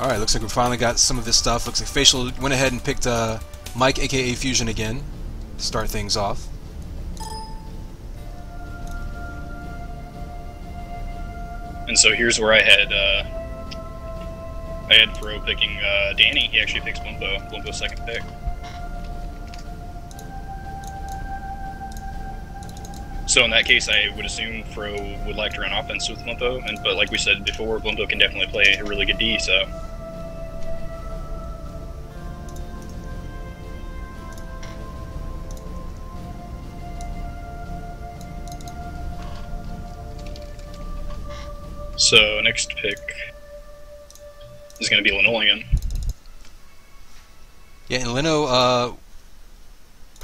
Alright, looks like we finally got some of this stuff. Looks like Facial went ahead and picked Mike, aka Fusion, again to start things off. And so here's where I had Fro picking Danny. He actually picks Blumpo's second pick. So in that case, I would assume Fro would like to run offense with Blumpo, but like we said before, Blumpo can definitely play a really good D, so... So next pick is going to be Linoleum. Yeah, and Lino,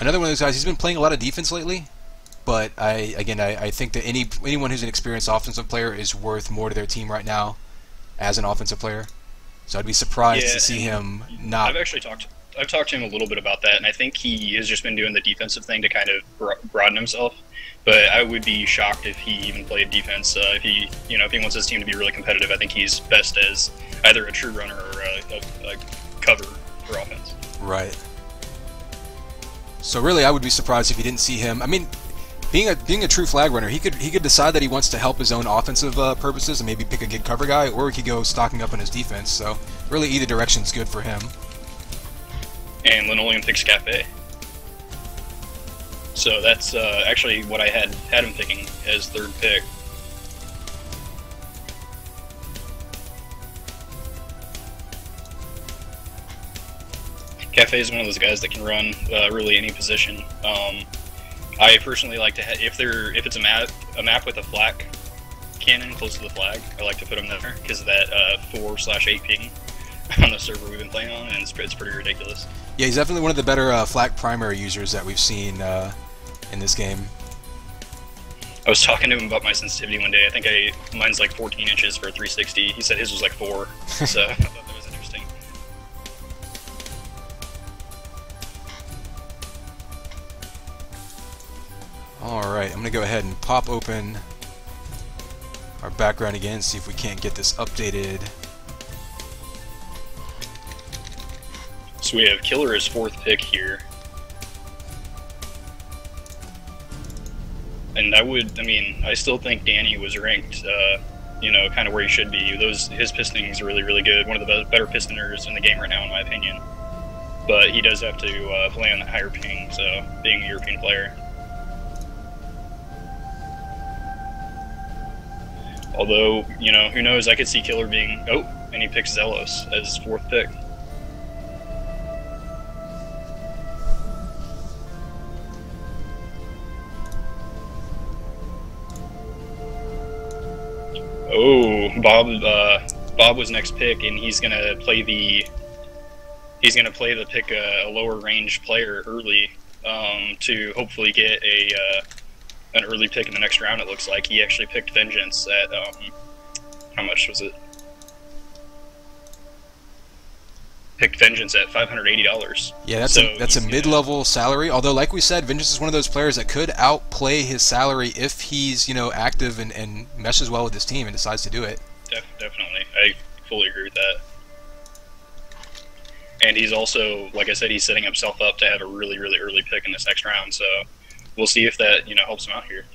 another one of those guys, he's been playing a lot of defense lately, but I think that anyone who's an experienced offensive player is worth more to their team right now as an offensive player. So I'd be surprised to see him not... I've talked to him a little bit about that, and I think he has just been doing the defensive thing to kind of broaden himself. But I would be shocked if he even played defense. If he wants his team to be really competitive, I think he's best as either a true runner or a cover for offense. Right. So really, I would be surprised if you didn't see him. I mean, being a true flag runner, he could decide that he wants to help his own offensive purposes and maybe pick a good cover guy, or he could go stocking up on his defense. So really, either direction's good for him. And Linoleum picks Cafe. So that's actually what I had him picking as third pick. Cafe is one of those guys that can run really any position. I personally like to if it's a map with a flak cannon close to the flag, I like to put him there because of that 4/8 ping on the server we've been playing on, and it's pretty ridiculous. Yeah, he's definitely one of the better flak primary users that we've seen in this game. I was talking to him about my sensitivity one day. I think mine's like 14 inches for 360. He said his was like 4, so I thought that was interesting. Alright, I'm going to go ahead and pop open our background again, see if we can't get this updated. So we have Killer as 4th pick here. And I still think Danny was ranked, kind of where he should be. His pistoning's really, really good. One of the better pistoners in the game right now, in my opinion. But he does have to play on the higher ping, so being a European player. Although, who knows, I could see Killer being... Oh, and he picks Zelos as 4th pick. Oh, Bob was next pick, and he's gonna play the pick a lower range player early to hopefully get an early pick in the next round. It looks like he actually picked Vengeance at how much was it? Picked Vengeance at $580. Yeah, that's a mid-level salary. Although, like we said, Vengeance is one of those players that could outplay his salary if he's active and meshes well with his team and decides to do it. Definitely, I fully agree with that. And he's also, like I said, he's setting himself up to have a really, really early pick in this next round. So we'll see if that helps him out here.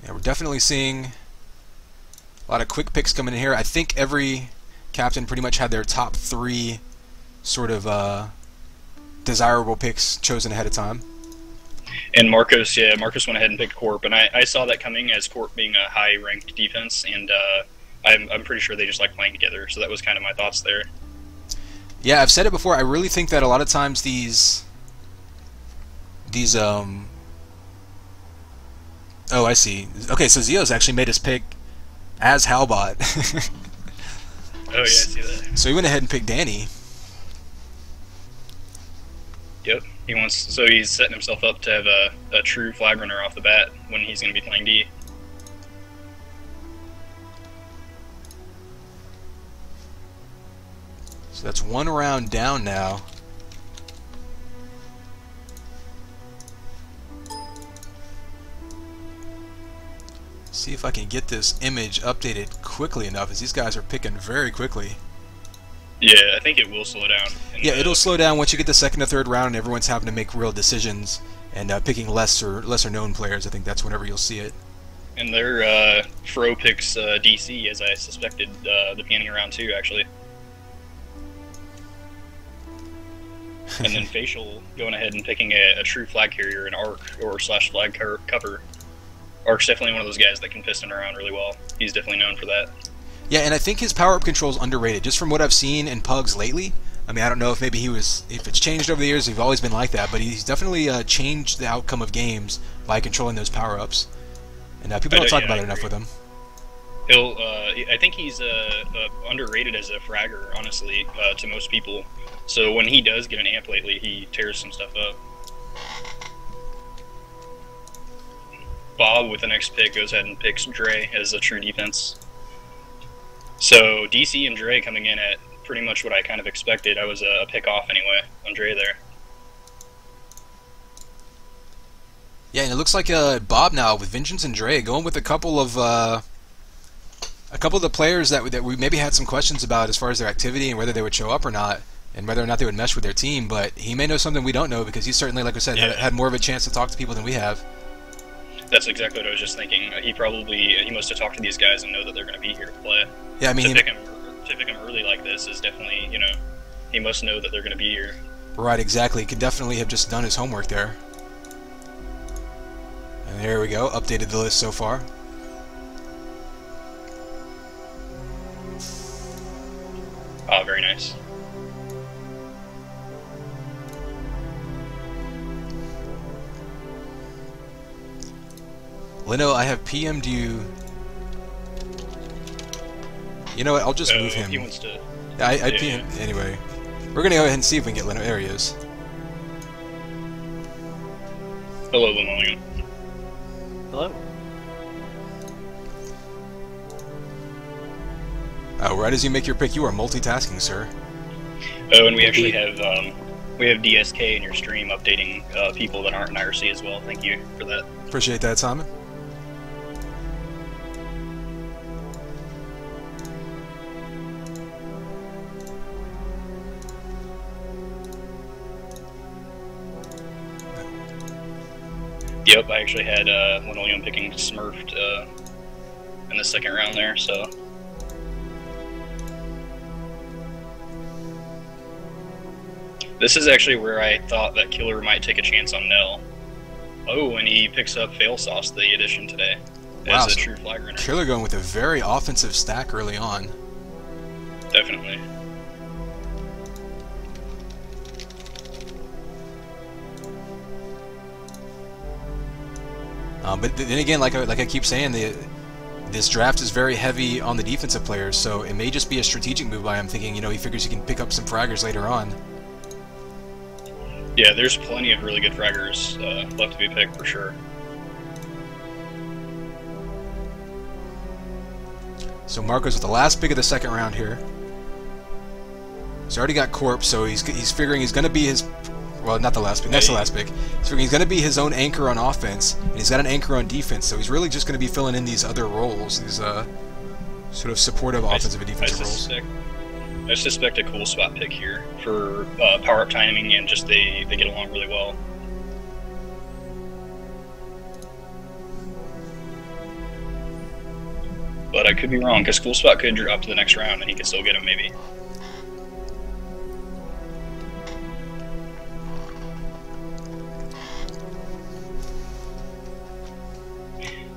Yeah, we're definitely seeing a lot of quick picks coming in here. I think every captain pretty much had their top 3 sort of desirable picks chosen ahead of time. And Marcos went ahead and picked Corp, and I saw that coming as Corp being a high-ranked defense, and I'm pretty sure they just like playing together, so that was kind of my thoughts there. Yeah, I've said it before, I really think that a lot of times these oh, I see. Okay, so Zio's actually made his pick as Halbot. Oh yeah, I see that. So he went ahead and picked Danny. Yep, so he's setting himself up to have a true flag runner off the bat when he's going to be playing D. So that's 1 round down now. See if I can get this image updated quickly enough, as these guys are picking very quickly. Yeah, I think it will slow down. Yeah, it'll slow down once you get the second or third round and everyone's having to make real decisions and picking lesser known players. I think that's whenever you'll see it. And their Fro picks DC, as I suspected, the beginning of round 2, actually. And then Facial going ahead and picking a true flag carrier, an Arc or / flag cover. Arc's definitely one of those guys that can piston around really well. He's definitely known for that. Yeah, and I think his power-up control is underrated, just from what I've seen in Pugs lately. I mean, I don't know if maybe if it's changed over the years, he's always been like that, but he's definitely changed the outcome of games by controlling those power-ups. And people don't talk about it enough with him. I think he's underrated as a fragger, honestly, to most people. So when he does get an amp lately, he tears some stuff up. Bob, with the next pick, goes ahead and picks Dre as a true defense. So DC and Dre coming in at pretty much what I kind of expected. I was a pick off anyway on Dre there. Yeah, and it looks like Bob now with Vengeance and Dre going with a couple of the players that we maybe had some questions about as far as their activity and whether they would show up or not, and whether or not they would mesh with their team. But he may know something we don't know, because he certainly, like I said, had more of a chance to talk to people than we have. That's exactly what I was just thinking. He must have talked to these guys and know that they're going to be here to play. Yeah, I mean, to pick him early like this is definitely, he must know that they're going to be here. Right, exactly. He could definitely have just done his homework there. And there we go, updated the list so far. Oh, very nice. Lino, I have PM'd you. You know what? I'll just move him. He wants to. I PM anyway. We're gonna go ahead and see if we can get Lino. There he is. Hello, Linoleum. Hello. Right as you make your pick, you are multitasking, sir. Oh, and we actually have DSK in your stream updating people that aren't in IRC as well. Thank you for that. Appreciate that, Simon. Yep, I actually had Linoleum picking Smurfed in the second round there, so. This is actually where I thought that Killer might take a chance on Nell. Oh, and he picks up Fail Sauce, the addition today, as a true flag runner. Killer going with a very offensive stack early on. Definitely. But then again, like I keep saying, this draft is very heavy on the defensive players, so it may just be a strategic move by him, thinking, he figures he can pick up some fraggers later on. Yeah, there's plenty of really good fraggers left to be picked for sure. So Marco's with the last pick of the second round here. He's already got Corp, so he's figuring he's going to be his... Well, not the last pick, that's the last pick. He's figuring he's going to be his own anchor on offense, and he's got an anchor on defense, so he's really just going to be filling in these other roles, these sort of supportive offensive and defensive roles. I suspect a cool spot pick here for power-up timing, and just they get along really well. But I could be wrong, because Cool Spot could drop to the next round, and he could still get him, maybe.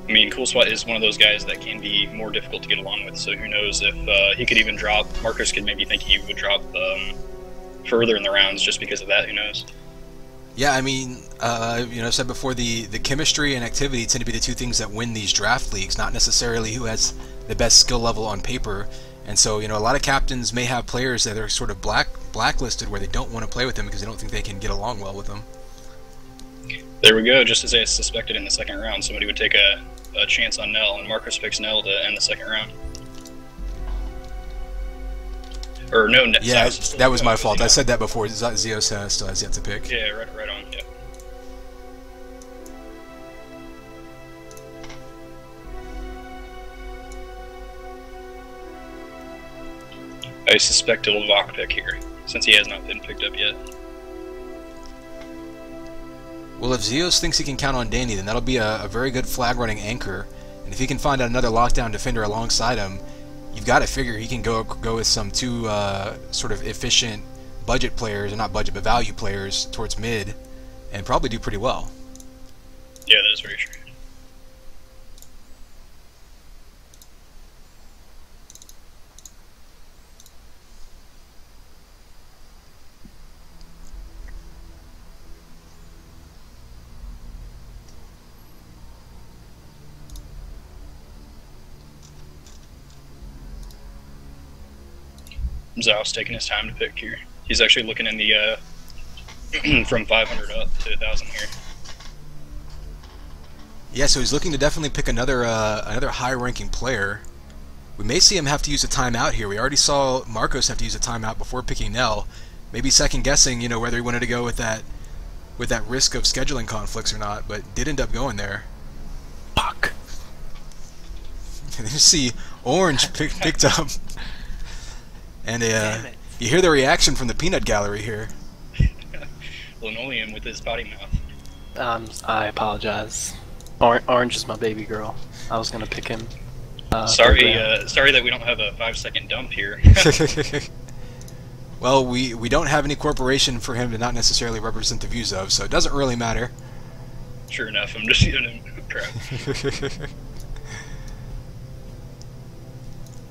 I mean, Cool Spot is one of those guys that can be more difficult to get along with, so who knows if he could even drop. Marcus could maybe think he would drop further in the rounds just because of that, who knows. Yeah, I mean, I said before, the chemistry and activity tend to be the two things that win these draft leagues, not necessarily who has the best skill level on paper. And so, a lot of captains may have players that are sort of blacklisted where they don't want to play with them because they don't think they can get along well with them. There we go, just as I suspected in the second round, somebody would take a chance on Nell, and Marcus picks Nell to end the second round. Or no, yeah, that was my fault. I said that before. Zeos still has yet to pick. Yeah, right on. Yeah. I suspect a Linoleum pick here, since he has not been picked up yet. Well, if Zeus thinks he can count on Danny, then that'll be a very good flag running anchor. And if he can find another lockdown defender alongside him, you've got to figure he can go with some two sort of efficient budget players, or not budget, but value players towards mid, and probably do pretty well. Yeah, that is very true. Zhao's taking his time to pick here. He's actually looking in the from 500 up to 1,000 here. Yeah, so he's looking to definitely pick another high-ranking player. We may see him have to use a timeout here. We already saw Marcos have to use a timeout before picking Nell. Maybe second-guessing, you know, whether he wanted to go with that risk of scheduling conflicts or not, but did end up going there. Fuck. And then you see Orange picked up. And you hear the reaction from the peanut gallery here. Linoleum with his potty mouth. I apologize. Orange is my baby girl. I was gonna pick him. Sorry that we don't have a 5-second dump here. Well, we don't have any corporation for him to not necessarily represent the views of, so it doesn't really matter. Sure enough, I'm just giving him crap.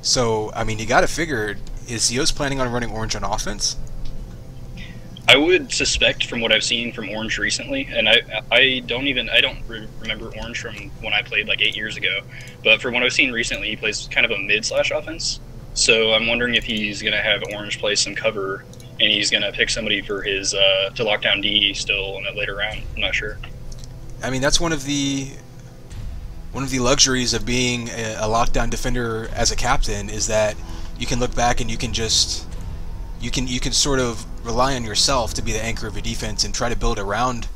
So, I mean, you gotta figure, is Zeus planning on running Orange on offense? I would suspect from what I've seen from Orange recently, and I don't remember Orange from when I played like 8 years ago, but from what I've seen recently, he plays kind of a mid-slash offense. So I'm wondering if he's going to have Orange play some cover, and he's going to pick somebody for his to lock down D still in a later round. I'm not sure. I mean, that's one of the luxuries of being a lockdown defender as a captain, is that you can look back and you can sort of rely on yourself to be the anchor of your defense and try to build around,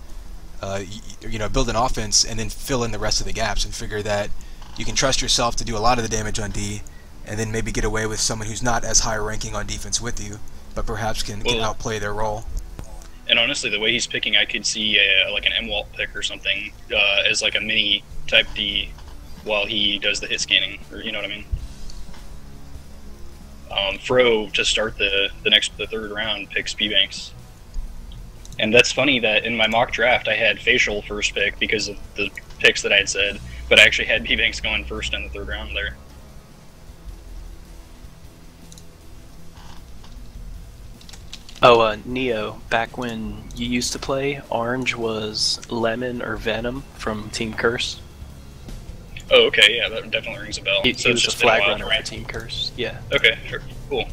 build an offense and then fill in the rest of the gaps, and figure that you can trust yourself to do a lot of the damage on D, and then maybe get away with someone who's not as high ranking on defense with you, but perhaps can outplay their role. And honestly, the way he's picking, I could see like an MLUT pick or something as like a mini type D while he does the hit scanning, or you know what I mean. Fro to start the third round picks B-Banks. And that's funny that in my mock draft I had Facial first pick because of the picks that I had said, but I actually had B-Banks going first in the third round there. Oh, Neo, back when you used to play, Orange was Lemon or Venom from Team Curse. Oh, okay, yeah, that definitely rings a bell. He So was it's a just been a flag while runner for me. for Team Curse, yeah. Okay, sure, cool.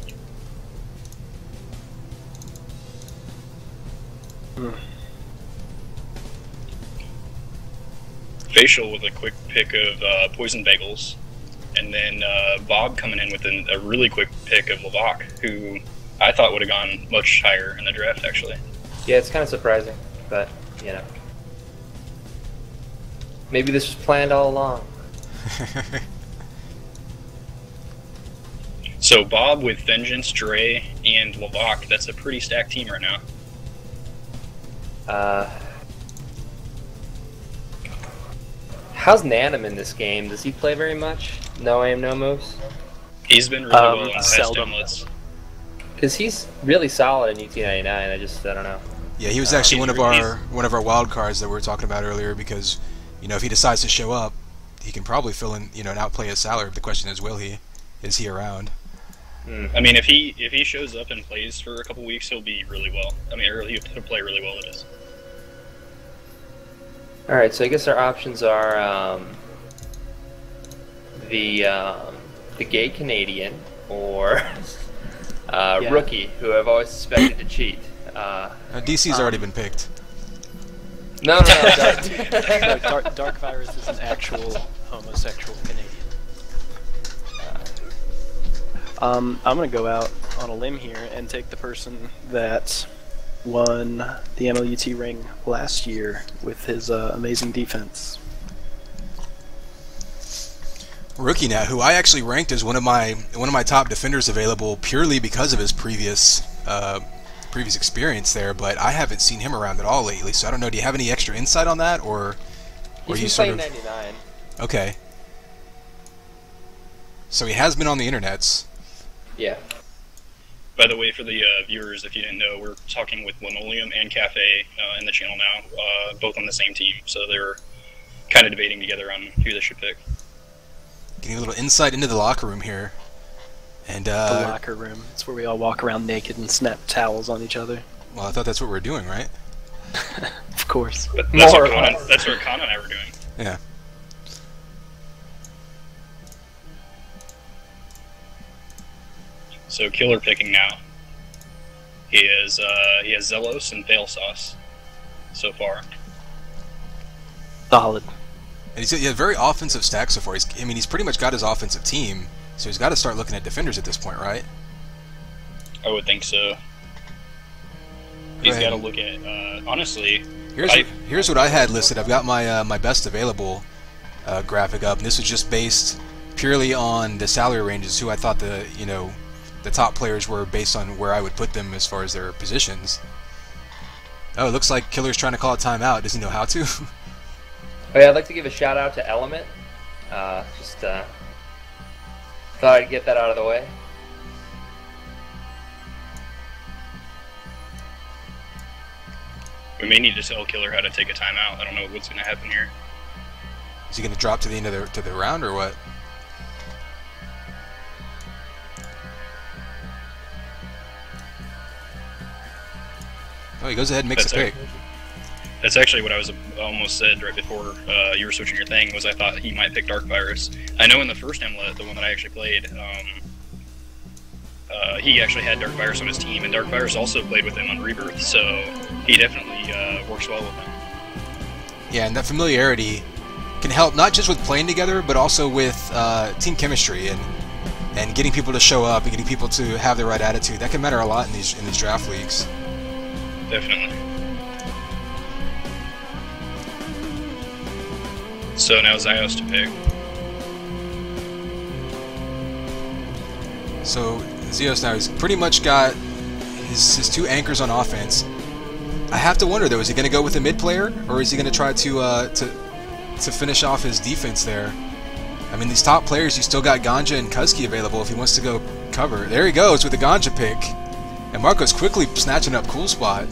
Facial with a quick pick of Poison Bagels, and then Bob coming in with a really quick pick of Lavak, who I thought would have gone much higher in the draft, actually. Yeah, it's kind of surprising, but, you know. Maybe this was planned all along. So Bob with Vengeance, Dre, and Lavak, that's a pretty stacked team right now. How's Nanum in this game? Does he play very much? No aim, no moves? He's been really well in past seldom. MLUTs. Because he's really solid in UT99, I don't know. Yeah, he was actually one of our wild cards that we were talking about earlier, because, you know, if he decides to show up, he can probably fill in, you know, and outplay his salary. The question is, will he? Is he around? I mean, if he shows up and plays for a couple weeks, he'll be really well. I mean, he'll play really well, it is. Alright, so I guess our options are the gay Canadian or Rookie, who I've always suspected to cheat. DC's already been picked. No. No, Dark Virus is an actual homosexual Canadian. I'm gonna go out on a limb here and take the person that won the MLUT ring last year with his amazing defense. Rookie now, who I actually ranked as one of my top defenders available purely because of his previous experience there, but I haven't seen him around at all lately. So I don't know. Do you have any extra insight on that, or He's you been sort playing of 99. okay? So he has been on the internets. Yeah. By the way, for the viewers, if you didn't know, we're talking with Linoleum and Cafe in the channel now, both on the same team. So they're kind of debating together on who they should pick. Getting a little insight into the locker room here. And The locker room. It's where we all walk around naked and snap towels on each other. well, I thought that's what we're doing, right? Of course. But that's More what or Con less. that's what Con and I were doing. Yeah. So Killer picking now. He has Zelos and Fail Sauce so far. Solid. And he's a very offensive stack so far. He's pretty much got his offensive team, so he's got to start looking at defenders at this point, right? I would think so. He's got to look at honestly. Here's what I had listed. I've got my my best available graphic up, and this was just based purely on the salary ranges, who I thought the top players were based on where I would put them as far as their positions. Oh, it looks like Killer's trying to call a timeout. Does he know how to? Oh yeah, I'd like to give a shout out to Element. Just thought I'd get that out of the way. We may need to tell Killer how to take a timeout. I don't know what's going to happen here. Is he going to drop to the end of the round or what? Oh, he goes ahead and makes a pick. That's actually what I was almost said right before you were switching your thing. Was I thought he might pick Dark Virus. I know in the first MLUT, the one that I actually played, he actually had Dark Virus on his team, and Dark Virus also played with him on Rebirth, so he definitely works well with him. Yeah, and that familiarity can help not just with playing together, but also with team chemistry and getting people to show up and getting people to have the right attitude. That can matter a lot in these draft leagues. Definitely. So now Zyos to pick. So Zeos now, he's pretty much got his two anchors on offense. I have to wonder though, is he going to go with a mid player, or is he going to try to finish off his defense there? I mean, these top players, you still got Ganja and Kuski available if he wants to go cover. There he goes with the Ganja pick, and Marco's quickly snatching up Cool Spot.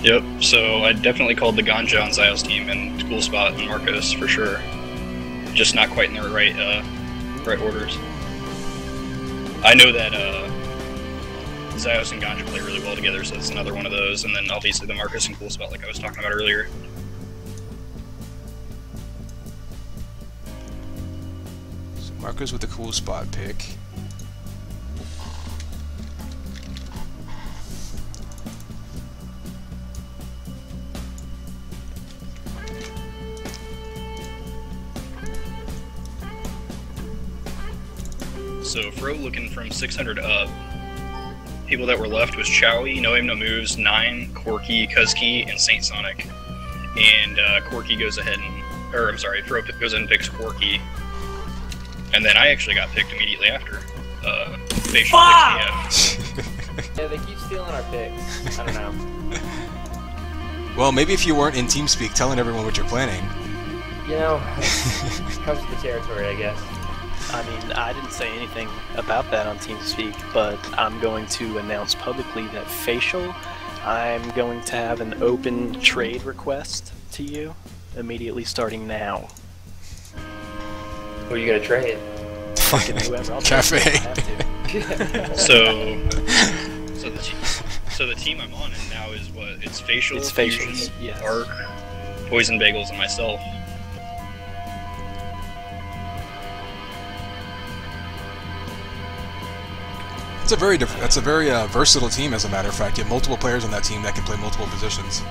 Yep, so I definitely called the Ganja on Zyos team and Cool Spot and Marcos for sure. Just not quite in the right orders. I know that Zyos and Ganja play really well together, so it's another one of those, and then obviously the Marcus and Cool Spot like I was talking about earlier. So Marco's with the Cool Spot pick. So Fro looking from 600 up. People that were left was Chowie, No Aim No Moves, 9, Corky, Kuski, and Saint Sonic. And Corky goes ahead and, or I'm sorry, Fro goes ahead and picks Corky. And then I actually got picked immediately after. Facial XDF. Yeah, they keep stealing our picks. I don't know. Well, maybe if you weren't in TeamSpeak telling everyone what you're planning. You know, comes to the territory, I guess. I mean, I didn't say anything about that on TeamSpeak, but I'm going to announce publicly that Facial, I'm going to have an open trade request to you immediately starting now. Who are you gonna trade? Fucking whoever. I'll Cafe. trade if I have to. So the team I'm on now is what? It's Facial, It's Facial, Fusion, yes. Arc, Poison Bagels, and myself. That's a very versatile team, as a matter of fact. You have multiple players on that team that can play multiple positions.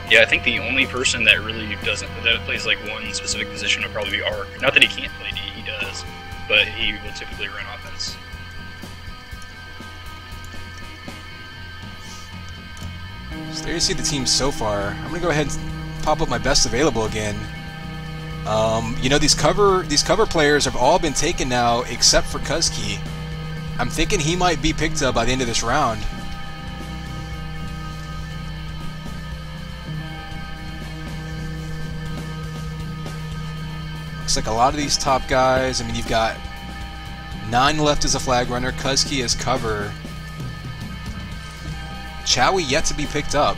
Yeah, I think the only person that really that plays like one specific position would probably be Arc. Not that he can't play D, he does, but he will typically run offense. So there you see the team so far. I'm going to go ahead and pop up my best available again. You know, these cover players have all been taken now except for Kuzki. I'm thinking he might be picked up by the end of this round. Looks like a lot of these top guys. I mean, you've got 9 left as a flag runner, Kuzki as cover. Chowie yet to be picked up.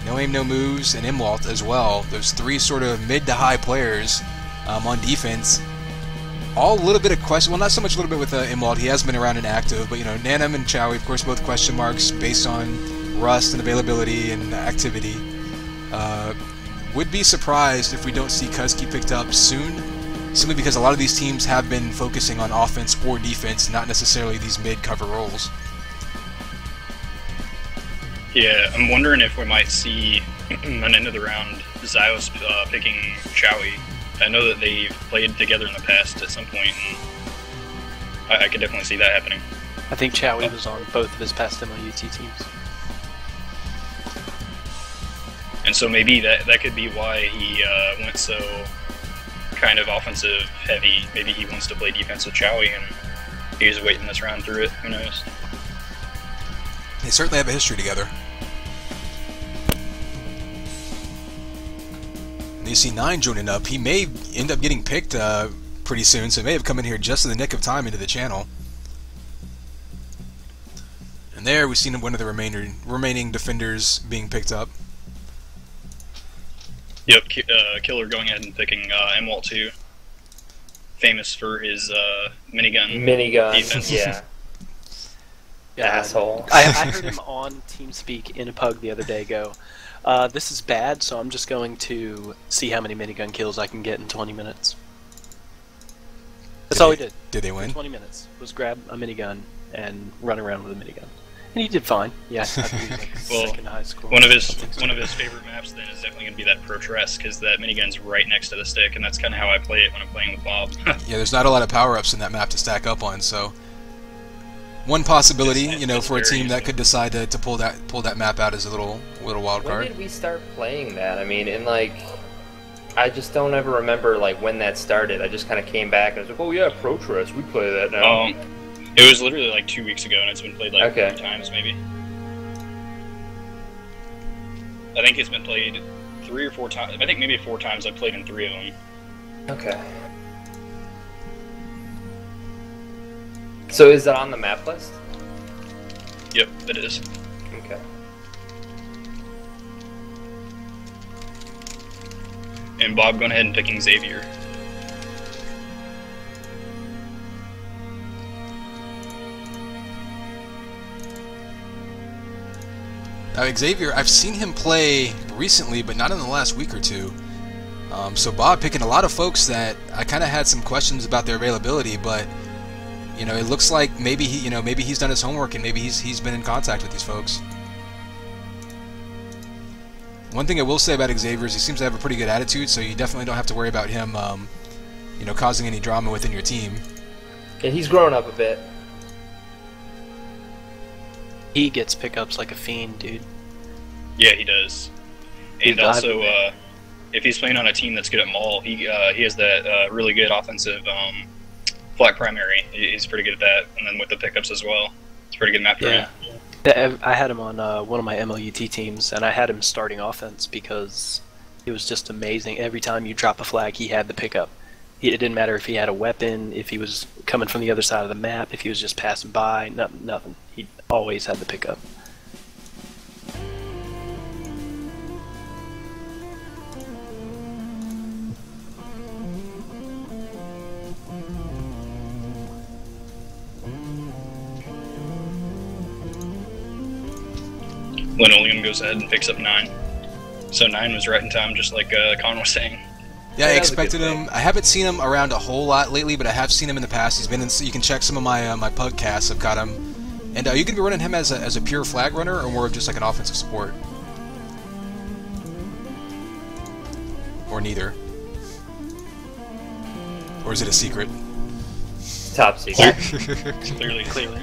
No aim, no moves, and MLUT as well. Those 3 sort of mid to high players on defense. All a little bit of question. Well, not so much a little bit with MLUT. He has been around and active, but you know, Nanam and Chowie, of course, both question marks based on rust and availability and activity. Would be surprised if we don't see Kuzki picked up soon, simply because a lot of these teams have been focusing on offense or defense, not necessarily these mid-cover roles. Yeah, I'm wondering if we might see an end of the round Zyos picking Chowie. I know that they've played together in the past at some point, and I could definitely see that happening. I think Chowie was on both of his past MLUT teams. And so maybe that could be why he went so kind of offensive heavy. Maybe he wants to play defensive Chowie, and he was waiting this round through it. Who knows? They certainly have a history together. And you see 9 joining up. He may end up getting picked pretty soon, so he may have come in here just in the nick of time into the channel. And there we've seen one of the remaining defenders being picked up. Yep, Killer going ahead and picking MLUT 2. Famous for his minigun defense. Yeah. Yeah, asshole. I heard him on TeamSpeak in a pug the other day go, this is bad, so I'm just going to see how many minigun kills I can get in 20 minutes. That's all he did. Did they win? In 20 minutes was grab a minigun and run around with a minigun. And he did fine. Yeah, I think he was like second high score. One of his favorite maps then is definitely going to be that Protress, because that minigun's right next to the stick, and that's kind of how I play it when I'm playing with Bob. Yeah, there's not a lot of power-ups in that map to stack up on, so one possibility, you know, for a team that could decide to pull that map out as a little wild card. When did we start playing that? I mean, in like, I just don't ever remember like when that started. I just kind of came back and I was like, oh yeah, Protress, we play that now. It was literally like 2 weeks ago, and it's been played like 3 times, maybe. I think it's been played 3 or 4 times. I think maybe 4 times. I played in 3 of them. Okay. So is that on the map list? Yep, it is. Okay. And Bob going ahead and picking Xavier. Xavier, I've seen him play recently, but not in the last week or 2. So Bob picking a lot of folks that I kind of had some questions about their availability, but you know, it looks like maybe maybe he's done his homework and maybe he's been in contact with these folks. One thing I will say about Xavier is he seems to have a pretty good attitude, so you definitely don't have to worry about him, you know, causing any drama within your team. Yeah, he's grown up a bit. He gets pickups like a fiend, dude. Yeah, he does. And also, if he's playing on a team that's good at Maul, he has that really good offensive flat primary. He's pretty good at that, and then with the pickups as well. It's a pretty good map for him. I had him on one of my MLUT teams, and I had him starting offense because it was just amazing. Every time you drop a flag, he had the pickup. It didn't matter if he had a weapon, if he was coming from the other side of the map, if he was just passing by, nothing. He always had the pickup. Linoleum goes ahead and picks up 9. So 9 was right in time, just like Con was saying. Yeah, I expected him. I haven't seen him around a whole lot lately, but I have seen him in the past. He's been in. You can check some of my my podcasts. I've got him. And are you going to be running him as a pure flag runner, or more of just like an offensive support, or neither? Or is it a secret? Top secret. Clearly.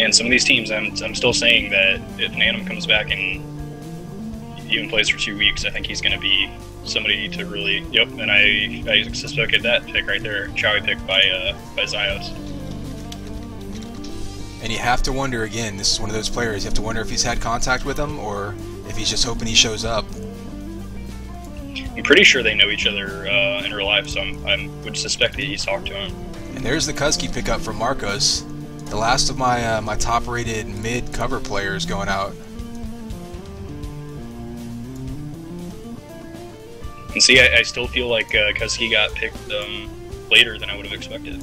And some of these teams, I'm still saying that if Nanum comes back and even plays for 2 weeks, I think he's going to be somebody to really. Yep, and I suspected that pick right there, Chowie pick by Zios. And you have to wonder again. This is one of those players. You have to wonder if he's had contact with him or if he's just hoping he shows up. I'm pretty sure they know each other in real life, so I would suspect that he's talked to him. And there's the Kuzki pickup from Marcos. The last of my my top-rated mid-cover players going out. And see, I still feel like Kuzki got picked later than I would have expected.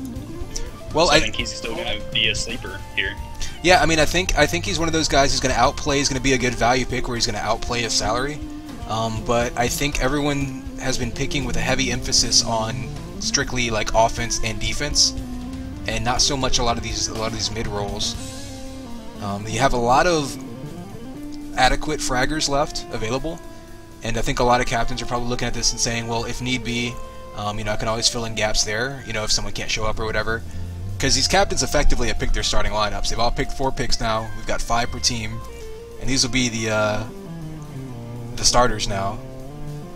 Well, so I think he's still going to be a sleeper here. Yeah, I mean, I think he's one of those guys who's going to outplay. He's going to be a good value pick where he's going to outplay his salary. But I think everyone has been picking with a heavy emphasis on strictly like offense and defense, and not so much a lot of these mid rolls. You have a lot of adequate fraggers left available, and I think a lot of captains are probably looking at this and saying, well, if need be, you know, I can always fill in gaps there. You know, if someone can't show up or whatever. Because these captains effectively have picked their starting lineups. They've all picked 4 picks now. We've got 5 per team, and these will be the starters now.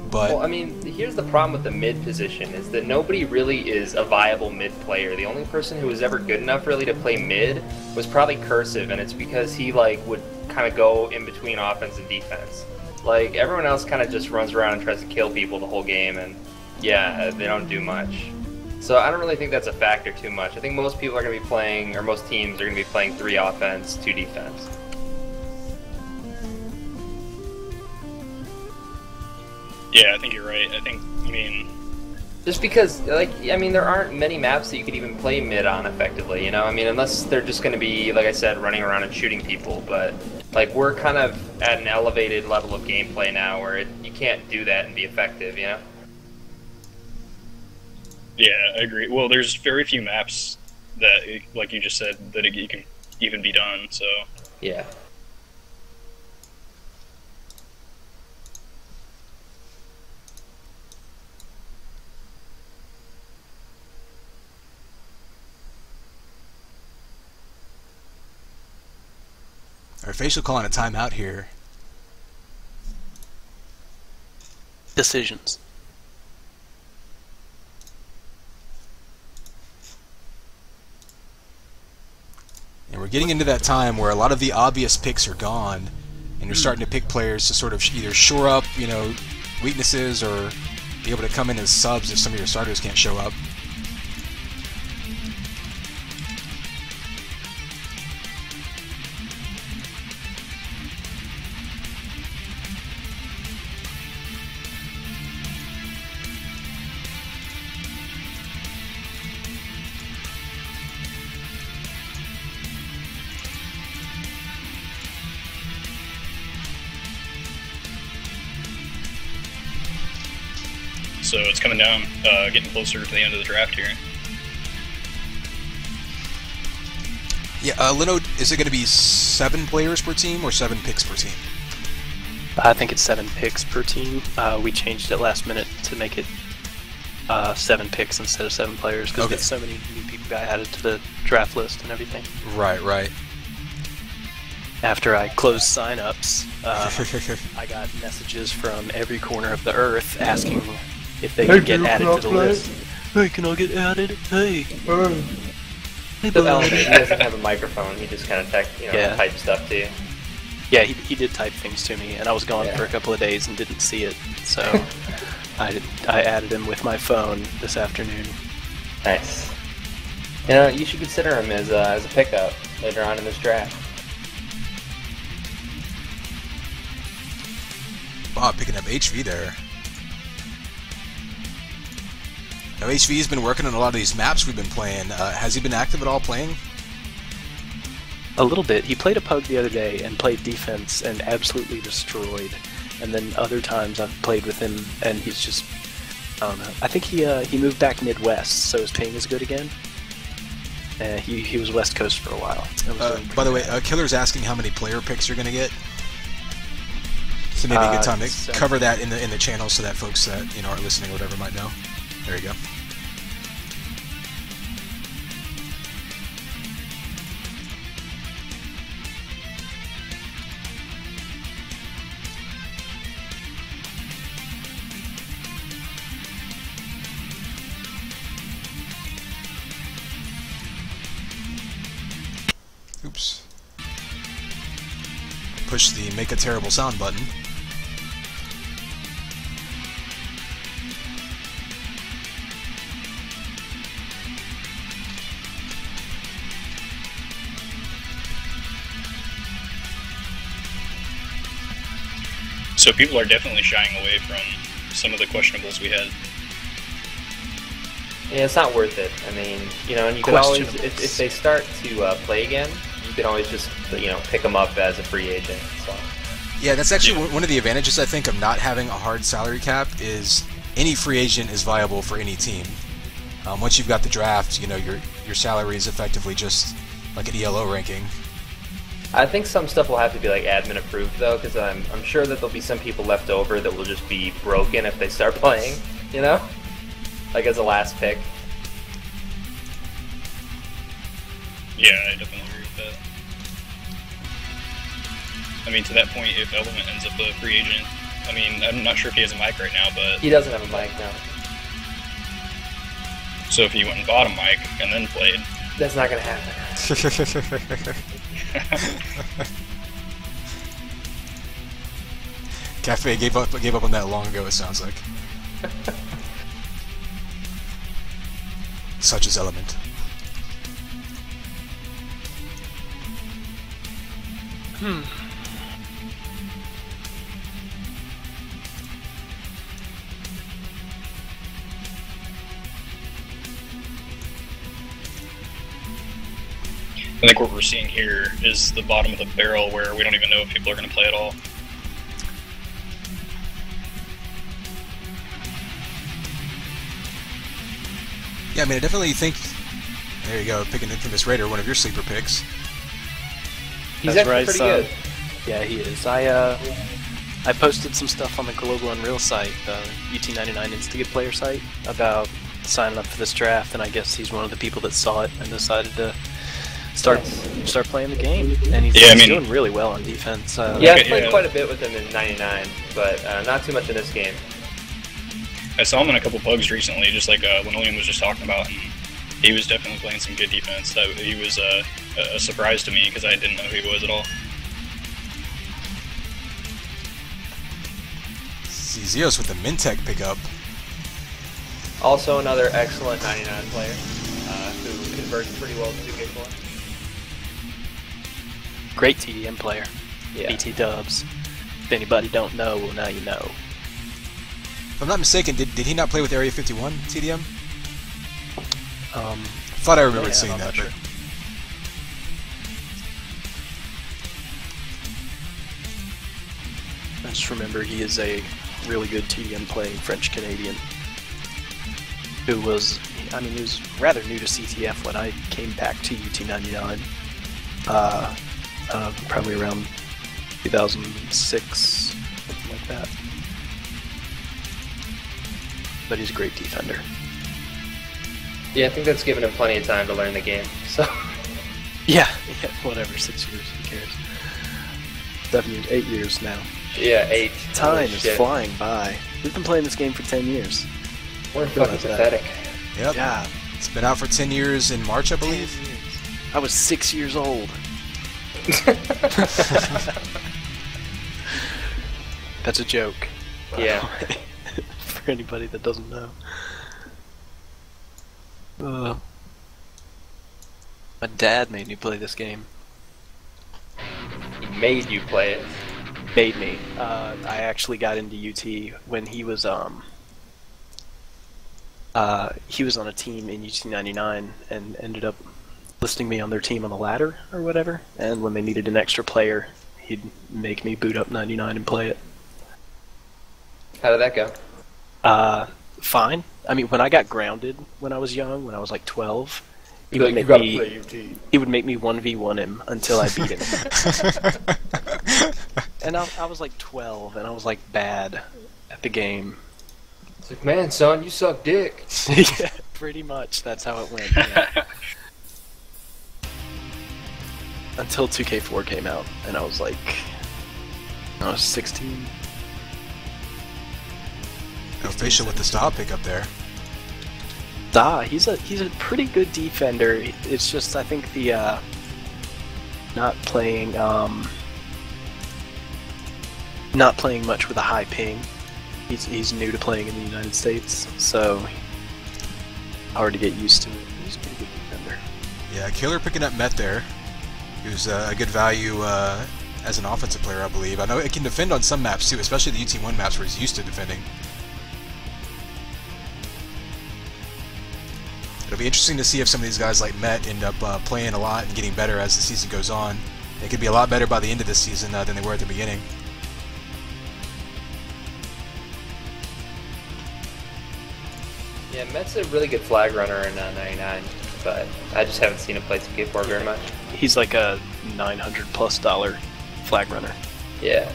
But well, I mean, here's the problem with the mid position is that nobody really is a viable mid player. The only person who was ever good enough really to play mid was probably Cursive, and it's because he like would kind of go in between offense and defense. Like everyone else kind of just runs around and tries to kill people the whole game, and yeah, they don't do much. So I don't really think that's a factor too much. I think most people are going to be playing, or most teams are going to be playing 3 offense, 2 defense. Yeah, I think you're right. I mean... Just because, like, I mean, there aren't many maps that you could even play mid on effectively, you know? I mean, unless they're just going to be, like I said, running around and shooting people. But, like, we're kind of at an elevated level of gameplay now where you can't do that and be effective, you know? Yeah, I agree. Well, there's very few maps that, like you just said, that it can even be done, so... Yeah. our facial calling a timeout here. Decisions. And we're getting into that time where a lot of the obvious picks are gone, and you're starting to pick players to sort of either shore up, you know, weaknesses or be able to come in as subs if some of your starters can't show up. So it's coming down, getting closer to the end of the draft here. Yeah, Lino, is it going to be 7 players per team or 7 picks per team? I think it's 7 picks per team. We changed it last minute to make it 7 picks instead of 7 players because there's so many new people got added to the draft list and everything. Right, right. After I closed signups, I got messages from every corner of the earth asking if they could get added to the list. Hey, can I get added? Hey. Hey, buddy. He doesn't have a microphone. He just kind of type stuff to you. Yeah, he did type things to me, and I was gone for a couple of days and didn't see it. So I added him with my phone this afternoon. Nice. You know, you should consider him as a pickup later on in this draft. Bob picking up HV there. Now HV's been working on a lot of these maps we've been playing. Has he been active at all playing? A little bit. He played a pug the other day and played defense and absolutely destroyed. And then other times I've played with him and he's just, I don't know. I think he moved back Midwest, so his ping is good again. He was West Coast for a while. By the way, Killer's asking how many player picks you're going to get. So maybe a good time to cover that in the channel so that folks that are listening or whatever might know. There you go. Oops. Push the make a terrible sound button. So people are definitely shying away from some of the questionables we had. Yeah, it's not worth it. I mean, you know, and you can always, if they start to play again, you can always just, you know, pick them up as a free agent. So. Yeah, that's actually one of the advantages, I think, of not having a hard salary cap is any free agent is viable for any team. Once you've got the draft, you know, your salary is effectively just like an ELO ranking. I think some stuff will have to be like admin approved though, because I'm sure that there'll be some people left over that will just be broken if they start playing, you know? Like as a last pick. Yeah, I definitely agree with that. I mean, to that point, if Element ends up a free agent, I mean, I'm not sure if he has a mic right now, but... He doesn't have a mic now. So if he went and bought a mic and then played... That's not gonna happen. Cafe gave up on that long ago, it sounds like. Such is Element. I think what we're seeing here is the bottom of the barrel where we don't even know if people are going to play at all. Yeah, I mean, I definitely think... There you go, picking Infamous Raider, one of your sleeper picks. He's That's actually right, pretty son. good. Yeah, he is. I posted some stuff on the Global Unreal site, the UT99 Instigate player site, about signing up for this draft, and I guess he's one of the people that saw it and decided to start playing the game. And he's doing really well on defense. Yeah, I played quite a bit with him in 99, but not too much in this game. I saw him in a couple bugs recently, just like Linoleum was just talking about, and he was definitely playing some good defense. He was a surprise to me because I didn't know who he was at all. Zeos with the Mintech pickup. Also another excellent 99 player who converts pretty well to 2k4. Great TDM player. Yeah. BT dubs. If anybody don't know, well now you know. If I'm not mistaken, did he not play with Area 51 TDM? Thought I remembered seeing that. Sure. I just remember he is a really good TDM playing French Canadian who was, I mean, he was rather new to CTF when I came back to UT99. Probably around 2006, something like that. But he's a great defender. Yeah, I think that's given him plenty of time to learn the game. So. Yeah, whatever, 6 years, who cares? 7 years, 8 years now. Yeah, 8. Time is flying by. We've been playing this game for 10 years. We're fucking pathetic. Yep. Yeah. It's been out for 10 years in March, I believe. I was 6 years old. That's a joke. Yeah. For anybody that doesn't know. My dad made me play this game. He made you play it. Made me. I actually got into UT when he was on a team in UT99 and ended up listing me on their team on the ladder or whatever. And when they needed an extra player, he'd make me boot up 99 and play it. How did that go? Fine. I mean, when I got grounded when I was young, when I was like 12, he would make me 1v1 him until I beat him. And I was like 12, and I was like bad at the game. It's like, man, son, you suck dick. Yeah, pretty much. That's how it went. Yeah. Until 2k4 came out, and I was 16. No facial with the stop pickup there. He's a pretty good defender. It's just I think the not playing much with a high ping. He's new to playing in the United States, so hard to get used to it. He's a pretty good defender. Yeah, Killer picking up Met there, who's a good value as an offensive player, I believe. I know it can defend on some maps too, especially the UT1 maps where he's used to defending. It'll be interesting to see if some of these guys like Met end up playing a lot and getting better as the season goes on. They could be a lot better by the end of this season than they were at the beginning. Yeah, Met's a really good flag runner in 99, but I just haven't seen him play 2k4 very much. He's like a $900+ flag runner. Yeah.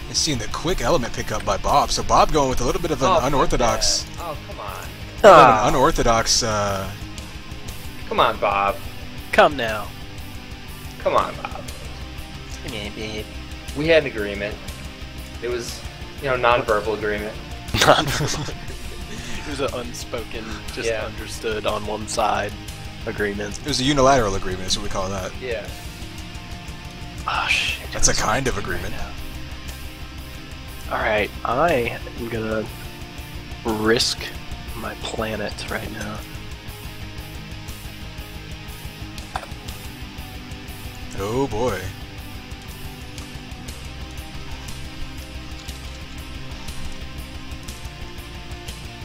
And seeing the quick element pickup by Bob. So Bob going with a little bit of an unorthodox. Yeah. Oh, come on. An unorthodox. Come on, Bob. Come now. Come on, Bob. Come on, babe. We had an agreement. It was, non-verbal agreement. It was an unspoken, just understood on one side agreement. It was a unilateral agreement, is what we call that. Yeah. Oh shit. That's a kind of agreement. Alright, I am gonna risk my planet right now. Oh boy.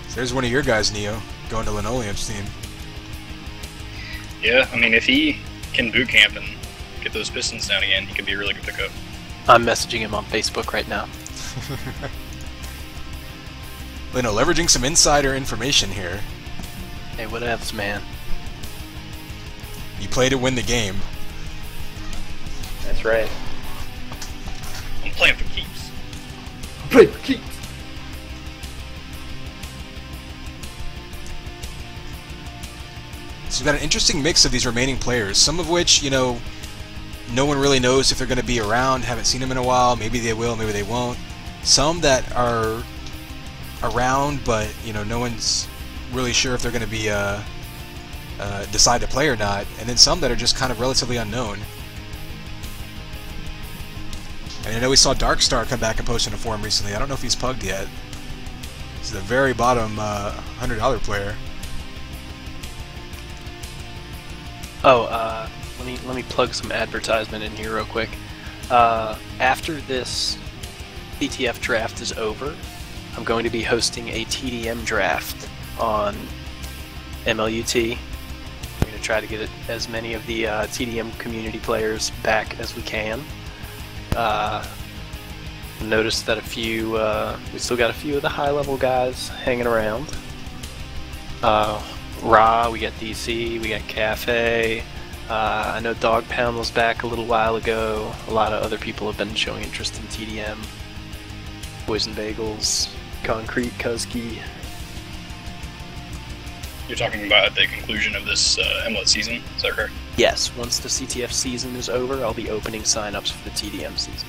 So there's one of your guys, Neo, going to Linoleum's team. Yeah, I mean, if he can boot camp and get those Pistons down again, he could be a really good pickup. I'm messaging him on Facebook right now. Lino, leveraging some insider information here. Hey, whatevs, man. You play to win the game. That's right. I'm playing for keeps. Play for keeps. So we've got an interesting mix of these remaining players, some of which, no one really knows if they're going to be around, haven't seen them in a while, maybe they will, maybe they won't. Some that are around, but, no one's really sure if they're going to be, decide to play or not, and then some that are just kind of relatively unknown. And I know we saw Darkstar come back and post in a forum recently. I don't know if he's pugged yet. He's the very bottom $100 player. Oh, let me plug some advertisement in here real quick. After this CTF draft is over, I'm going to be hosting a TDM draft on MLUT. We're going to try to get as many of the TDM community players back as we can. Noticed that we still got a few of the high-level guys hanging around. Ra, we got DC, we got Cafe. I know Dog Pound was back a little while ago. A lot of other people have been showing interest in TDM. Boys and Bagels, Concrete, Kuski. You're talking about at the conclusion of this MLUT season, is that correct? Yes, once the CTF season is over, I'll be opening signups for the TDM season.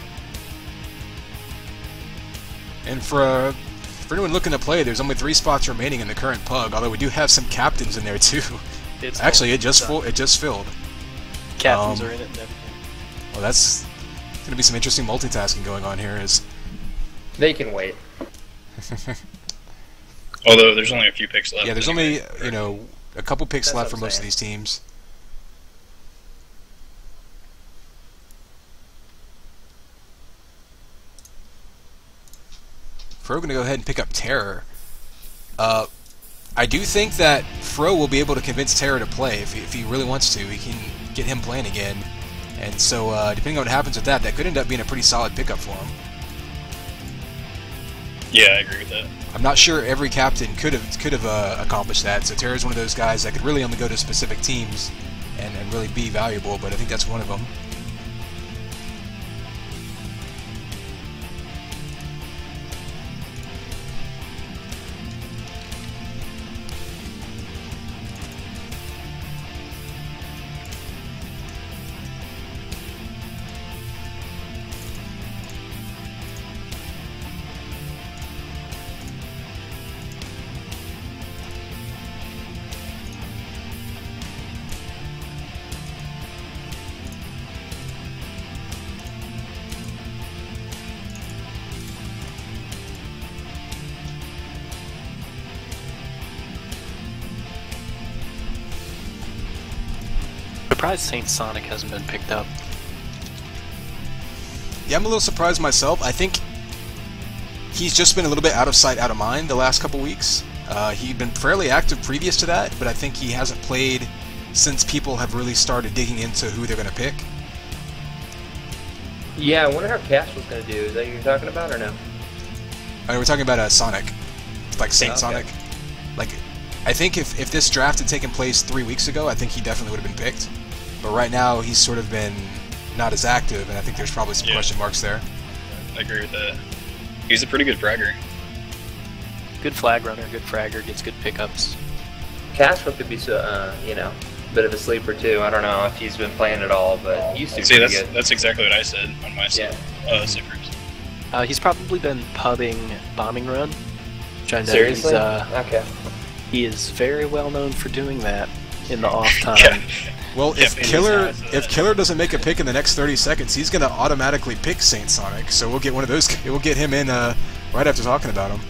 And for anyone looking to play, there's only 3 spots remaining in the current pug, although we do have some captains in there too. Actually, it just filled. Captains are in it and everything. Well, that's going to be some interesting multitasking going on here. They can wait. Although there's only a few picks left. Yeah, there's only, a couple picks That's left what for I'm most of saying. these teams. Fro going to go ahead and pick up Terror. I do think that Fro will be able to convince Terror to play if he really wants to. He can get him playing again. And so, depending on what happens with that, that could end up being a pretty solid pickup for him. Yeah, I agree with that. I'm not sure every captain could have accomplished that. So Terror's one of those guys that could really only go to specific teams and really be valuable. But I think that's one of them. surprised Saint Sonic hasn't been picked up. Yeah, I'm a little surprised myself. I think he's just been a little bit out of sight, out of mind the last couple weeks. He'd been fairly active previous to that, but I think he hasn't played since people have really started digging into who they're going to pick. Yeah, I wonder how Cash was going to do. Is that what you're talking about, or no? We're talking about Sonic, like Saint Okay. Sonic. Like, I think if this draft had taken place 3 weeks ago, I think he definitely would have been picked. But right now, he's sort of been not as active, and I think there's probably some question marks there. I agree with that. He's a pretty good fragger. Good flag runner, good fragger, gets good pickups. Cashwell could be, you know, a bit of a sleeper too. I don't know if he's been playing at all, but he used to be See, pretty good. that's exactly what I said on my side. Sleepers. He's probably been pubbing Bombing Run, which I know Seriously? okay. He is very well known for doing that in the off time. Yeah. Well, Yeah, if maybe Killer it's not, if Killer doesn't make a pick in the next 30 seconds, he's going to automatically pick Saint Sonic. So we'll get one of those. We'll get him in right after talking about him.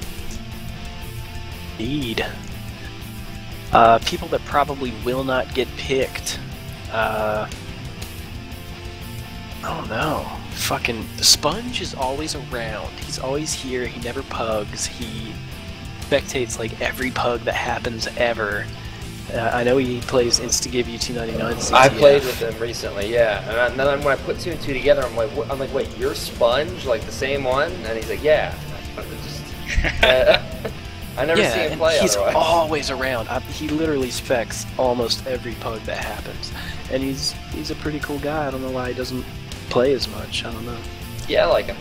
Indeed. People that probably will not get picked. I don't know. Fucking Sponge is always around. He's always here. He never pugs. He spectates like every pug that happens ever. I know he plays Instagive UT99 CTF. I played with him recently, yeah. And then when I put 2 and 2 together, I'm like, wait, you're Sponge, like the same one? And he's like, yeah. I never see him play he's otherwise. always around. He literally specs almost every pug that happens, and he's a pretty cool guy. I don't know why he doesn't play as much. I don't know. Yeah, I like him.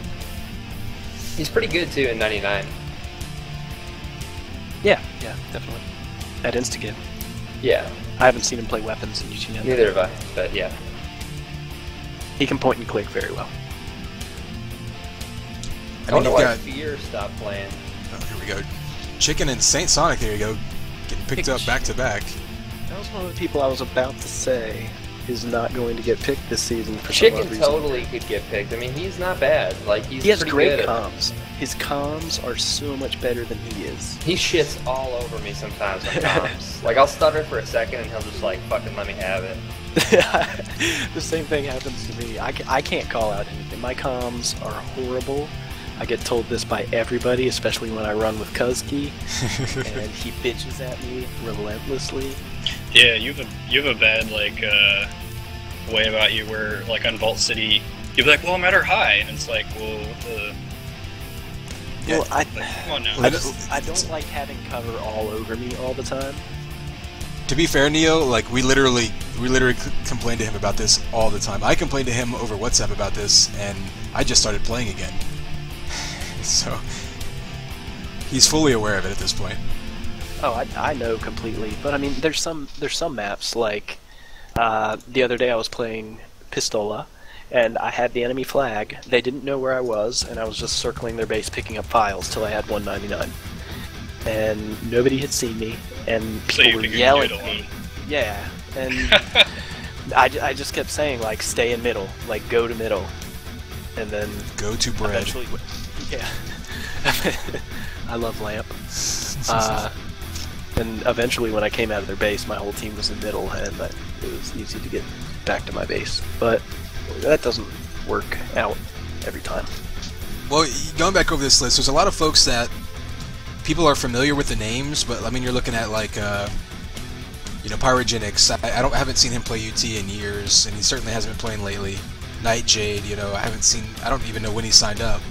He's pretty good too in 99. Yeah, definitely. At Instagive. Yeah, I haven't seen him play weapons in UT99. neither have I, but yeah. He can point and click very well. I wonder why got, Fear stopped playing. oh, here we go. Chicken and Saint Sonic, there you go. Getting picked up back to back. That was one of the people I was about to say is not going to get picked this season for some Chicken odd reason. totally could get picked. I mean, he's not bad. Like, he's He has pretty great good. comms. His comms are so much better than he is. He shits all over me sometimes on comms. Like, I'll stutter for a second and he'll just like fucking let me have it. The same thing happens to me. I can't call out anything. My comms are horrible. I get told this by everybody, especially when I run with Kuzki, and he bitches at me relentlessly. Yeah, you have a bad like way about you where like on Vault City you'll be like, well, I'm at her high, and it's like, well, Yeah. Well, like, come on now. I don't like having cover all over me all the time. To be fair, Neo, like we literally complain to him about this all the time. I complain to him over WhatsApp about this, and I just started playing again. So he's fully aware of it at this point. Oh, I know completely, but I mean, there's some maps like the other day I was playing Pistola, and I had the enemy flag. They didn't know where I was, and I was just circling their base, picking up files till I had 199, and nobody had seen me, and So people you were figured yelling you'd at alone. me. Yeah, and I just kept saying like, stay in middle, like go to middle, and then Go to bread. eventually, yeah. I love Lamp. And eventually when I came out of their base, my whole team was in middle, and it was easy to get back to my base. But that doesn't work out every time. Well, going back over this list, there's a lot of folks that people are familiar with the names, but I mean, you're looking at like, Pyrogenics. I haven't seen him play UT in years, and he certainly hasn't been playing lately. Nightjade, I don't even know when he signed up.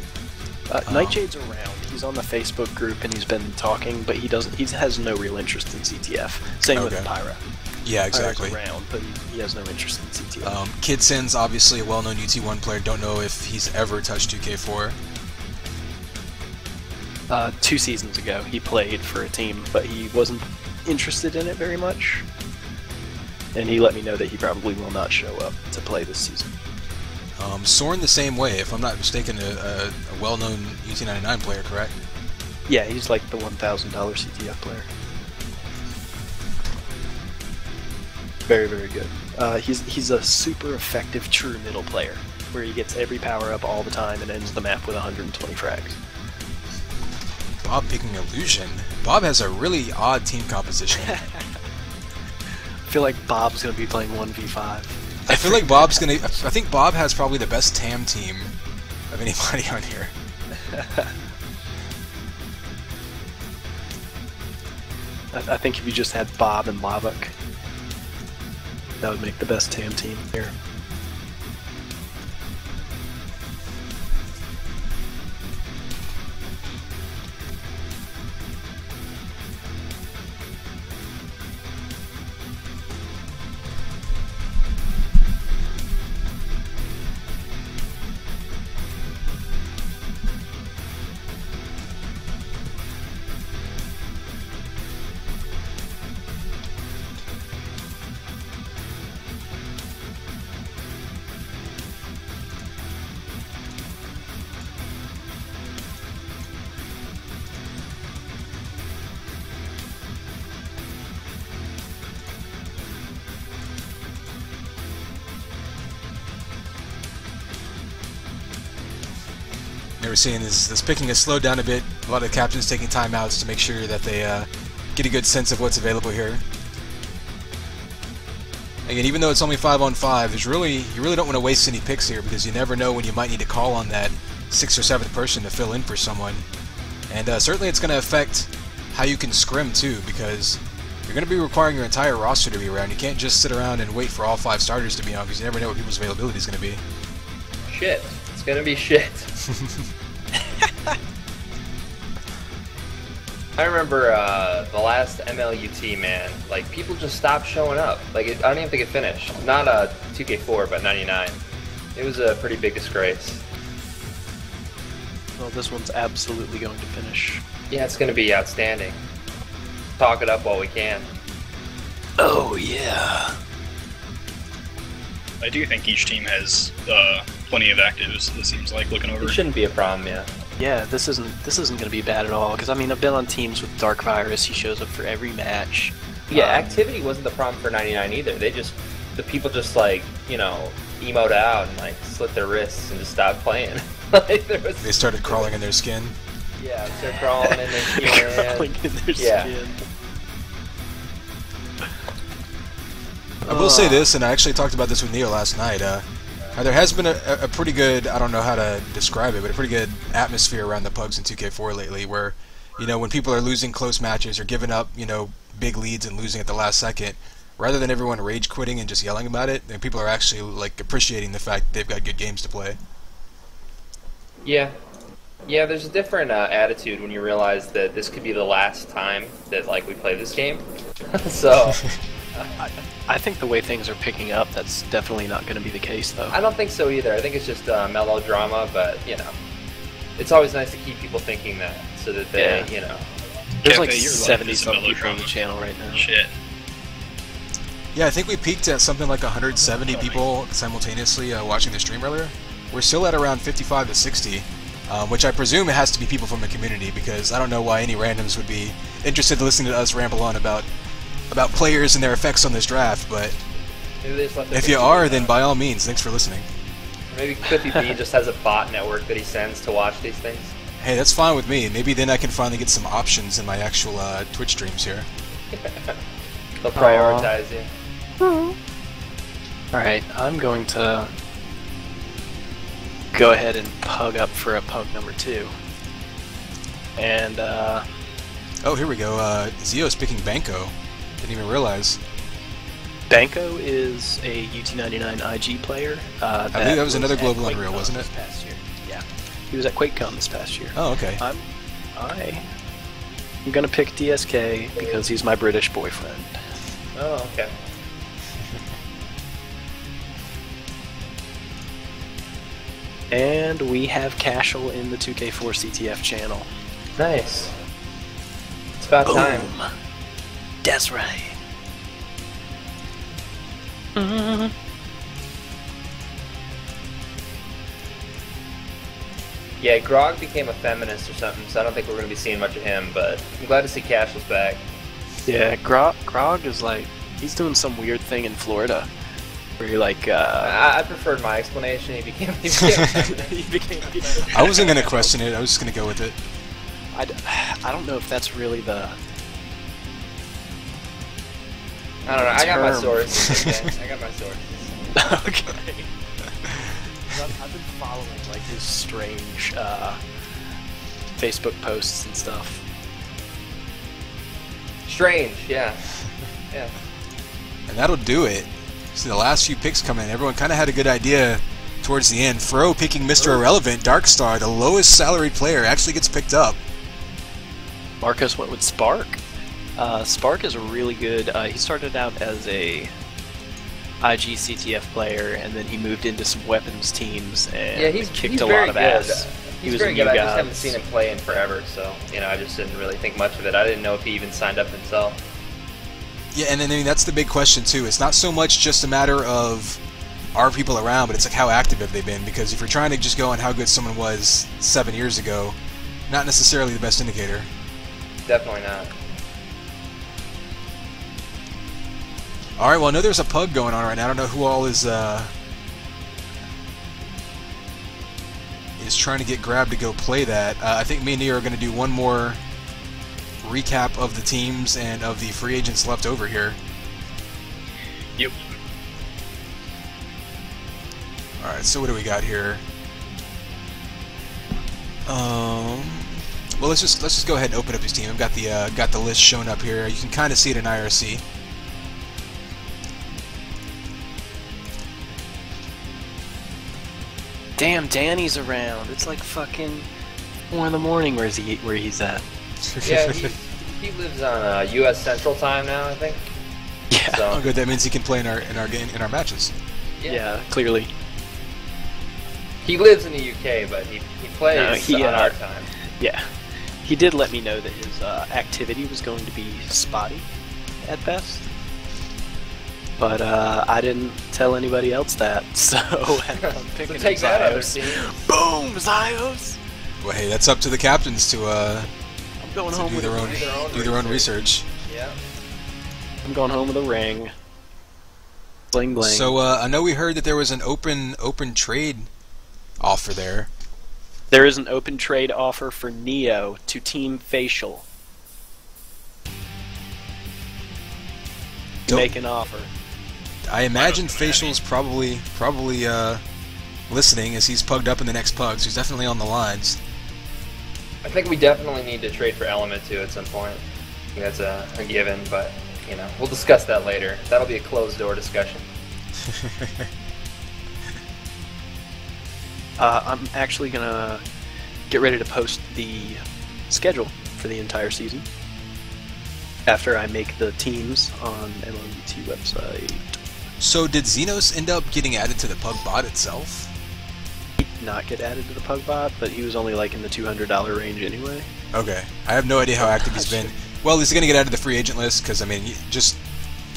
Nightjade's around. He's on the Facebook group and he's been talking, but he has no real interest in CTF. Same with Pyra. Yeah, exactly. Pyra's around, but he has no interest in CTF. Kidsin's obviously a well-known UT1 player. Don't know if he's ever touched 2k4. 2 seasons ago, he played for a team, but he wasn't interested in it very much. And he let me know that he probably will not show up to play this season. Soren the same way, if I'm not mistaken, a well-known UT99 player, correct? Yeah, he's like the $1,000 CTF player. Very, very good. He's a super effective true middle player, where he gets every power up all the time and ends the map with 120 frags. Bob picking Illusion. Bob has a really odd team composition. feel like Bob's gonna be playing 1v5. I feel like Bob's gonna. I think Bob has probably the best TAM team of anybody on here. I think if you just had Bob and Lavuk, that would make the best TAM team here. We're seeing this picking has slowed down a bit. A lot of the captains taking timeouts to make sure that they get a good sense of what's available here. Again, even though it's only 5-on-5, you really don't want to waste any picks here because you never know when you might need to call on that 6th or 7th person to fill in for someone. And certainly it's going to affect how you can scrim too, because you're going to be requiring your entire roster to be around. You can't just sit around and wait for all 5 starters to be on because you never know what people's availability is going to be. Shit. It's going to be shit. I remember the last MLUT, man. Like, people just stopped showing up. Like, I don't even think it finished. Not 2k4, but 99. It was a pretty big disgrace. Well, this one's absolutely going to finish. Yeah, it's going to be outstanding. Talk it up while we can. Oh, yeah. I do think each team has plenty of actives, it seems like, looking over. It shouldn't be a problem, yeah. Yeah, this isn't going to be bad at all. Because I mean, I've been on teams with Dark Virus. He shows up for every match. Yeah, activity wasn't the problem for 99 either. The people just like, you know, emote out and like slit their wrists and just stopped playing. Like, they started crawling in their skin. Yeah, they're crawling in their skin. Crawling in their skin. I will say this, and I actually talked about this with Neo last night. There has been a pretty good, I don't know how to describe it, but a pretty good atmosphere around the pugs in 2K4 lately where, you know, when people are losing close matches or giving up, you know, big leads and losing at the last second, rather than everyone rage quitting and just yelling about it, then people are actually, like, appreciating the fact that they've got good games to play. Yeah. Yeah, there's a different attitude when you realize that this could be the last time that, like, we play this game. So... I think the way things are picking up, that's definitely not going to be the case, though. I don't think so either. I think it's just melodrama, but, you know, it's always nice to keep people thinking that, so that they, you know... There's Cafe, like your life 70-some people on the channel right now. Shit. Yeah, I think we peaked at something like 170 people simultaneously watching the stream earlier. We're still at around 55 to 60, which I presume it has to be people from the community, because I don't know why any randoms would be interested in listening to us ramble on about players and their effects on this draft, but if you are, then by all means, thanks for listening. Maybe Cliffy B just has a bot network that he sends to watch these things. Hey, that's fine with me. Maybe then I can finally get some options in my actual Twitch streams here. They'll prioritize you. Alright, I'm going to go ahead and pug up for a pug number 2. And, oh, here we go. Zio's picking Banco. Didn't even realize. Banco is a UT99 IG player. I believe that was another Global Unreal, wasn't it? This past year. Yeah. He was at QuakeCon this past year. Oh, okay. I'm gonna pick DSK because he's my British boyfriend. Oh, okay. And we have Cashel in the 2k4CTF channel. Nice. It's about time. That's right. Yeah, Grog became a feminist or something, so I don't think we're going to be seeing much of him, but I'm glad to see Cashel's back. Yeah, Grog is like, he's doing some weird thing in Florida. Where you're like, I preferred my explanation. He became I wasn't going to question it, I was just going to go with it. I don't know if that's really the I don't know. I got my term. sources. Okay? I got my sources. Okay. I've been following like his strange Facebook posts and stuff. Strange, yeah. Yeah. And that'll do it. See, the last few picks come in. Everyone kind of had a good idea towards the end. Fro picking Mr. Irrelevant, Darkstar, the lowest salaried player, actually gets picked up. Marcos went with Spark. Spark is a really good. He started out as a IGCTF player, and then he moved into some weapons teams and Yeah, he's kicked a very lot of good. ass. He He's was very a good. new I guy. just haven't seen him play in forever, so I just didn't really think much of it. I didn't know if he even signed up himself. Yeah, and then I mean, that's the big question too. It's not so much just a matter of are people around, but it's like how active have they been? Because if you're trying to just go on how good someone was 7 years ago, not necessarily the best indicator. Definitely not. All right, well, I know there's a pug going on right now. I don't know who all is trying to get grabbed to go play that. I think me and Nia are going to do one more recap of the teams and of the free agents left over here. Yep. All right, so what do we got here? Well, let's just go ahead and open up his team. I've got the list shown up here. You can kind of see it in IRC. Damn, Danny's around. It's like fucking 4 in the morning. Where's he? Where he's at? Yeah, he lives on U.S. Central Time now, I think. Yeah. So, Oh, good. That means he can play in our game in our matches. Yeah, clearly. He lives in the UK, but he plays No, on our time. Yeah. He did let me know that his activity was going to be spotty at best. But I didn't tell anybody else that, so I'm picking So take that, other Zios. team. Boom, Zios! Well, hey, that's up to the captains to I'm going home do with their a own ring. do their own research. Yeah. I'm going home with a ring. Bling bling. So I know we heard that there was an open trade offer there. There is an open trade offer for Neo to Team Facial. Dope. Make an offer. I imagine Facial's probably listening as he's pugged up in the next pug, so he's definitely on the lines. I think we definitely need to trade for Element too at some point. I think that's a given, but we'll discuss that later. That'll be a closed door discussion. I'm actually gonna get ready to post the schedule for the entire season after I make the teams on MLUT website. So did Xenos end up getting added to the pug bot itself? He did not get added to the pug bot, but he was only like in the $200 range anyway. Okay, I have no idea how active he's been. Well, he's gonna get added to the free agent list because I mean,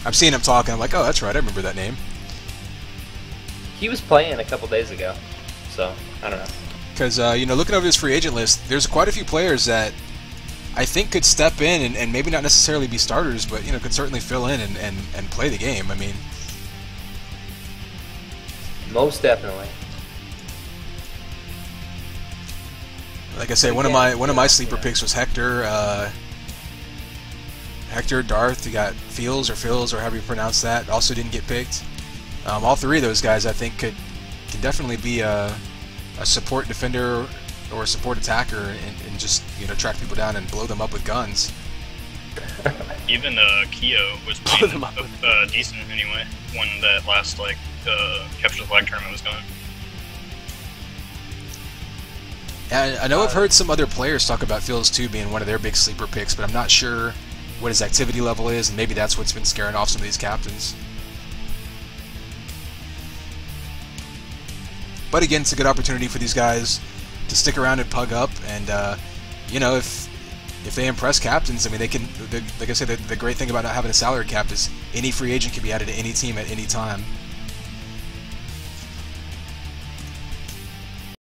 I'm seeing him talking. I'm like, oh, that's right, I remember that name. He was playing a couple days ago, so I don't know. Because looking over this free agent list, there's quite a few players that I think could step in and maybe not necessarily be starters, but could certainly fill in and play the game. I mean, Most definitely. like I say, one of my sleeper picks was Hector. Hector, Darth. You got Fields or however you pronounce that. Also didn't get picked. All three of those guys I think can definitely be a support defender or a support attacker and just track people down and blow them up with guns. Even Keo was Blow playing them up with decent anyway when that last capture the flag tournament was going. And I know I've heard some other players talk about Fields too being one of their big sleeper picks, but I'm not sure what his activity level is, and maybe that's what's been scaring off some of these captains. But again, it's a good opportunity for these guys to stick around and pug up, and if they impress captains, I mean, they can. Like I said, the great thing about not having a salary cap is any free agent can be added to any team at any time.